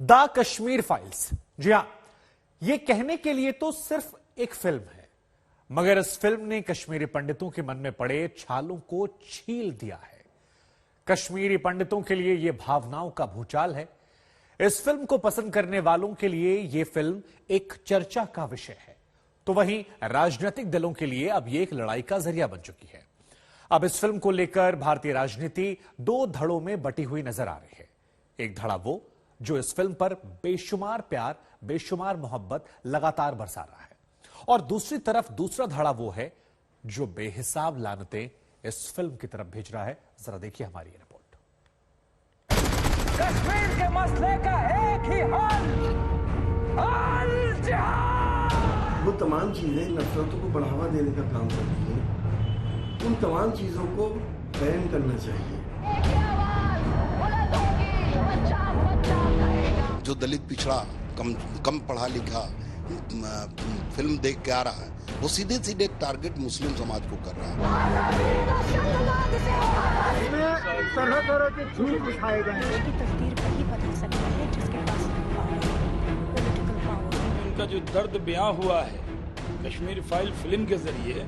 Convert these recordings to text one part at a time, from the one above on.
The Kashmir files. जी हां, यह कहने के लिए तो सिर्फ एक फिल्म है, मगर इस फिल्म ने कश्मीरी पंडितों के मन में पड़े छालों को छील दिया है। कश्मीरी पंडितों के लिए यह भावनाओं का भूचाल है। इस फिल्म को पसंद करने वालों के लिए यह फिल्म एक चर्चा का विषय है, तो वहीं राजनीतिक दलों के लिए अब यह एक लड़ाई का जरिया बन चुकी है। अब इस फिल्म को लेकर भारतीय राजनीति दो धड़ों में बटी हुई नजर आ रही है। एक धड़ा वो जो इस फिल्म पर बेशुमार प्यार, बेशुमार मोहब्बत लगातार बरसा रहा है, और दूसरी तरफ दूसरा धड़ा वो है जो बेहिसाब लानतें इस फिल्म की तरफ भेज रहा है। जरा देखिए हमारी रिपोर्ट। कश्मीर के मसले का एक ही हल जिहाद। वो तमाम चीजें नफरतों को बढ़ावा देने का काम करती हैं। उन तमाम चीजों को बैन करना चाहिए। जो दलित पिछड़ा कम पढ़ा लिखा फिल्म देख के आ रहा है, वो सीधे सीधे टारगेट मुस्लिम समाज को कर रहा है। तरह तरह के झूठ दिखाए गए हैं। उसकी तकदीर वही बदल सकता है जिसके पास पॉलिटिकल पावर। उनका जो दर्द बयां हुआ है कश्मीर फाइल फिल्म के जरिए,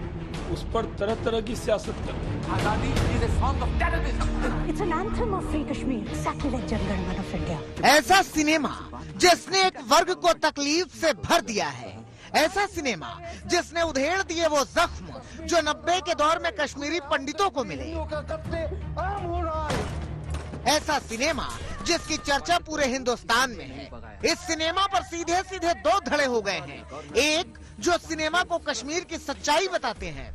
उस पर तरह तरह की सियासत कर रहे हैं। आजादी is a song of terrorism. It's an anthem of free Kashmir, exactly like Jana Gana Mana of India. ऐसा सिनेमा जिसने एक वर्ग को तकलीफ से भर दिया है, ऐसा सिनेमा जिसने उधेड़ दिए वो जख्म जो 90 के दौर में कश्मीरी पंडितों को मिले, ऐसा सिनेमा जिसकी चर्चा पूरे हिंदुस्तान में है। इस सिनेमा पर सीधे सीधे दो धड़े हो गए हैं। एक जो सिनेमा को कश्मीर की सच्चाई बताते हैं,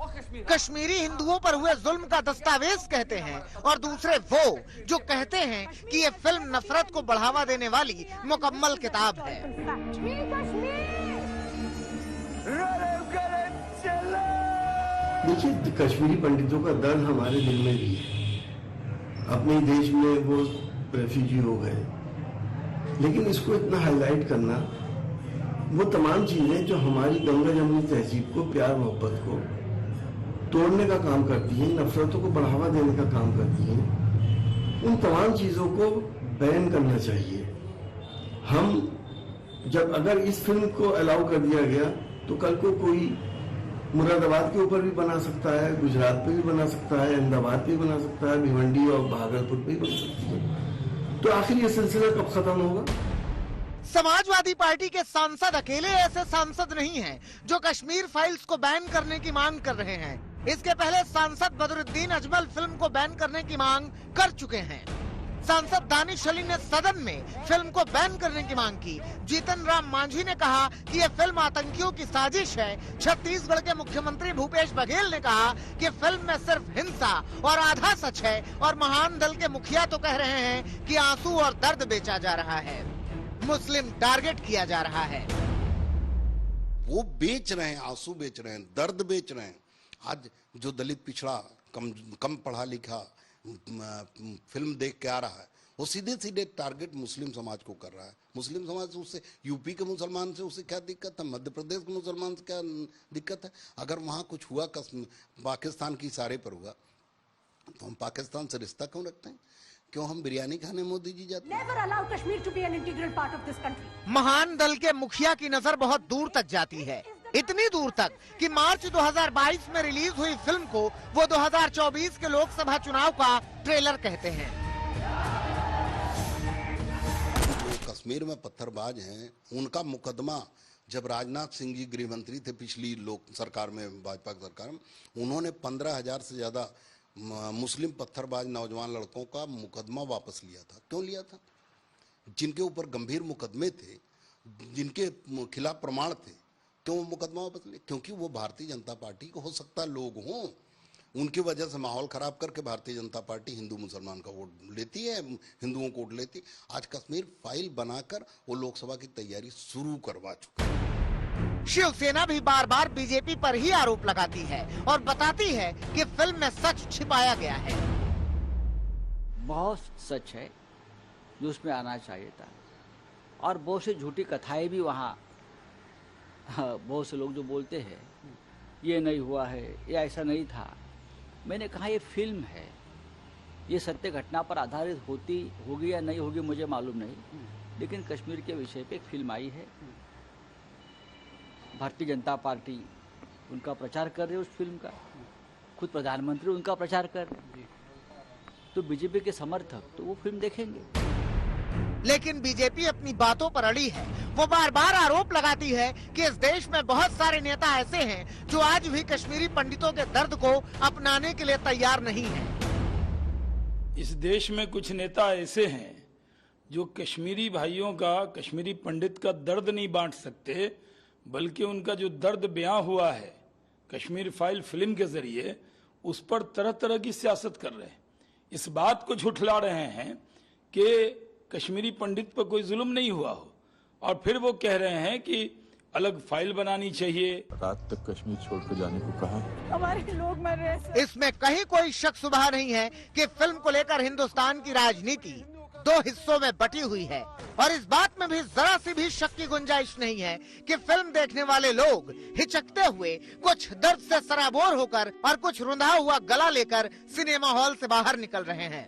कश्मीरी हिंदुओं पर हुए जुल्म का दस्तावेज कहते हैं, और दूसरे वो जो कहते हैं कि ये फिल्म नफरत को बढ़ावा देने वाली मुकम्मल किताब है। देखिए, कश्मीरी पंडितों का दर्द हमारे दिल में भी है। अपने देश में वो रेफ्यूजी हो गए, लेकिन इसको इतना हाईलाइट करना, वो तमाम चीजें जो हमारी गंगा जमुनी तहजीब को, प्यार मोहब्बत को तोड़ने का काम करती हैं, नफरतों को बढ़ावा देने का काम करती हैं, उन तमाम चीजों को बैन करना चाहिए। हम जब अगर इस फिल्म को अलाउ कर दिया गया तो कल को कोई मुरादाबाद के ऊपर भी बना सकता है, गुजरात पे भी बना सकता है, अहमदाबाद पे भी बना सकता है, भिवंडी और भागलपुर पे भी बन सकती है। तो आखिर ये सिलसिला कब खत्म होगा? समाजवादी पार्टी के सांसद अकेले ऐसे सांसद नहीं हैं जो कश्मीर फाइल्स को बैन करने की मांग कर रहे हैं। इसके पहले सांसद बदरुद्दीन अजमल फिल्म को बैन करने की मांग कर चुके हैं। सांसद दानिश अली ने सदन में फिल्म को बैन करने की मांग की। जीतन राम मांझी ने कहा कि यह फिल्म आतंकियों की साजिश है। छत्तीसगढ़ के मुख्यमंत्री भूपेश बघेल ने कहा कि फिल्म में सिर्फ हिंसा और आधा सच है, और महान दल के मुखिया तो कह रहे हैं कि आंसू और दर्द बेचा जा रहा है, मुस्लिम टारगेट किया जा रहा है। वो बेच रहे हैं, आंसू बेच रहे हैं, दर्द बेच रहे हैं। आज जो दलित पिछड़ा कम पढ़ा लिखा फिल्म देख के आ रहा है, वो सीधे सीधे टारगेट मुस्लिम समाज को कर रहा है। मुस्लिम समाज से, उससे यूपी के मुसलमान से उसे क्या दिक्कत है, मध्य प्रदेश के मुसलमान से क्या दिक्कत है? अगर वहाँ कुछ हुआ पाकिस्तान की इशारे पर हुआ, तो हम पाकिस्तान से रिश्ता क्यों रखते हैं? क्यों हम बिरयानी खाने मोदी जी जाते हैं? Never allow Kashmir to be an integral part of this country. महान दल के मुखिया की नजर बहुत दूर तक जाती है, इतनी दूर तक कि मार्च 2022 में रिलीज हुई फिल्म को वो 2024 के लोकसभा चुनाव का ट्रेलर कहते हैं। जो कश्मीर में पत्थरबाज हैं, उनका मुकदमा जब राजनाथ सिंह जी गृह मंत्री थे पिछली लोक सरकार में, भाजपा सरकार में, उन्होंने 15,000 से ज्यादा मुस्लिम पत्थरबाज नौजवान लड़कों का मुकदमा वापस लिया था। क्यों लिया था? जिनके ऊपर गंभीर मुकदमे थे, जिनके खिलाफ प्रमाण थे, क्यों मुकदमा वापस लिया? क्योंकि वो भारतीय जनता पार्टी को, हो सकता है लोग हों, उनकी वजह से माहौल खराब करके भारतीय जनता पार्टी हिंदू मुसलमान का वोट लेती है, हिंदुओं को वोट लेती। आज कश्मीर फाइल बनाकर वो लोकसभा की तैयारी शुरू करवा चुके हैं। शिवसेना भी बार बार बीजेपी पर ही आरोप लगाती है और बताती है कि फिल्म में सच छिपाया गया है। बहुत सच है जो उसमें आना चाहिए था, और बहुत सी झूठी कथाएं भी वहाँ, बहुत से लोग जो बोलते हैं ये नहीं हुआ है, ये ऐसा नहीं था। मैंने कहा ये फिल्म है, ये सत्य घटना पर आधारित होगी या नहीं होगी मुझे मालूम नहीं, लेकिन कश्मीर के विषय पे एक फिल्म आई है, भारतीय जनता पार्टी उनका प्रचार कर रही है, उस फिल्म का खुद प्रधानमंत्री उनका प्रचार कर रहे हैं, तो बीजेपी के समर्थक तो वो फिल्म देखेंगे। लेकिन बीजेपी अपनी बातों पर अड़ी है। वो बार बार आरोप लगाती है कि इस देश में बहुत सारे नेता ऐसे हैं जो आज भी कश्मीरी पंडितों के दर्द को अपनाने के लिए तैयार नहीं हैं। इस देश में कुछ नेता ऐसे हैं जो कश्मीरी भाइयों का, कश्मीरी पंडित का दर्द नहीं बांट सकते, बल्कि उनका जो दर्द बयां हुआ है कश्मीर फाइल फिल्म के जरिए, उस पर तरह तरह की सियासत कर रहे हैं। इस बात को झुठला रहे हैं कि कश्मीरी पंडित पर कोई जुल्म नहीं हुआ हो, और फिर वो कह रहे हैं कि अलग फाइल बनानी चाहिए। रात तक कश्मीर छोड़कर जाने को कहा, हमारे लोग मर रहे हैं। इसमें कहीं कोई शक शुबहा नहीं है कि फिल्म को लेकर हिंदुस्तान की राजनीति दो हिस्सों में बटी हुई है, और इस बात में भी जरा सी भी शक की गुंजाइश नहीं है कि फिल्म देखने वाले लोग हिचकते हुए, कुछ दर्द से सराबोर होकर और कुछ रुंधा हुआ गला लेकर सिनेमा हॉल से बाहर निकल रहे हैं।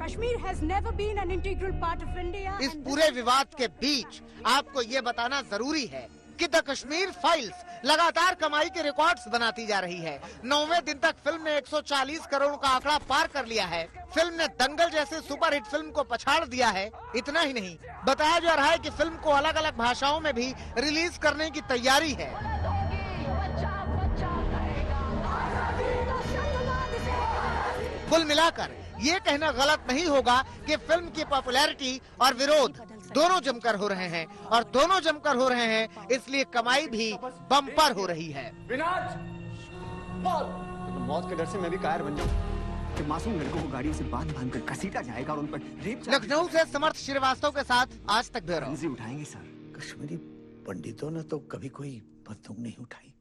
Kashmir has never been an integral part of India. इस पूरे विवाद के बीच आपको ये बताना जरूरी है कि द कश्मीर फाइल्स लगातार कमाई के रिकॉर्ड्स बनाती जा रही है। 9वें दिन तक फिल्म ने 140 करोड़ का आंकड़ा पार कर लिया है। फिल्म ने दंगल जैसे सुपरहिट फिल्म को पछाड़ दिया है। इतना ही नहीं, बताया जा रहा है कि फिल्म को अलग अलग भाषाओं में भी रिलीज करने की तैयारी है। कुल मिलाकर ये कहना गलत नहीं होगा कि फिल्म की पॉपुलैरिटी और विरोध दोनों जमकर हो रहे हैं, और दोनों जमकर हो रहे हैं इसलिए कमाई भी बम्पर हो रही है। मौत के डर से मैं भी कायर बन जाऊं कि मासूम लड़कों को गाड़ी से बांध कर घसीटा जाएगा और उन पर रेप। लखनऊ से समर्थ श्रीवास्तव के साथ आज तक ब्यूरो। उठाएंगे सर। कश्मीरी पंडितों ने तो कभी कोई बंदूक नहीं उठाई।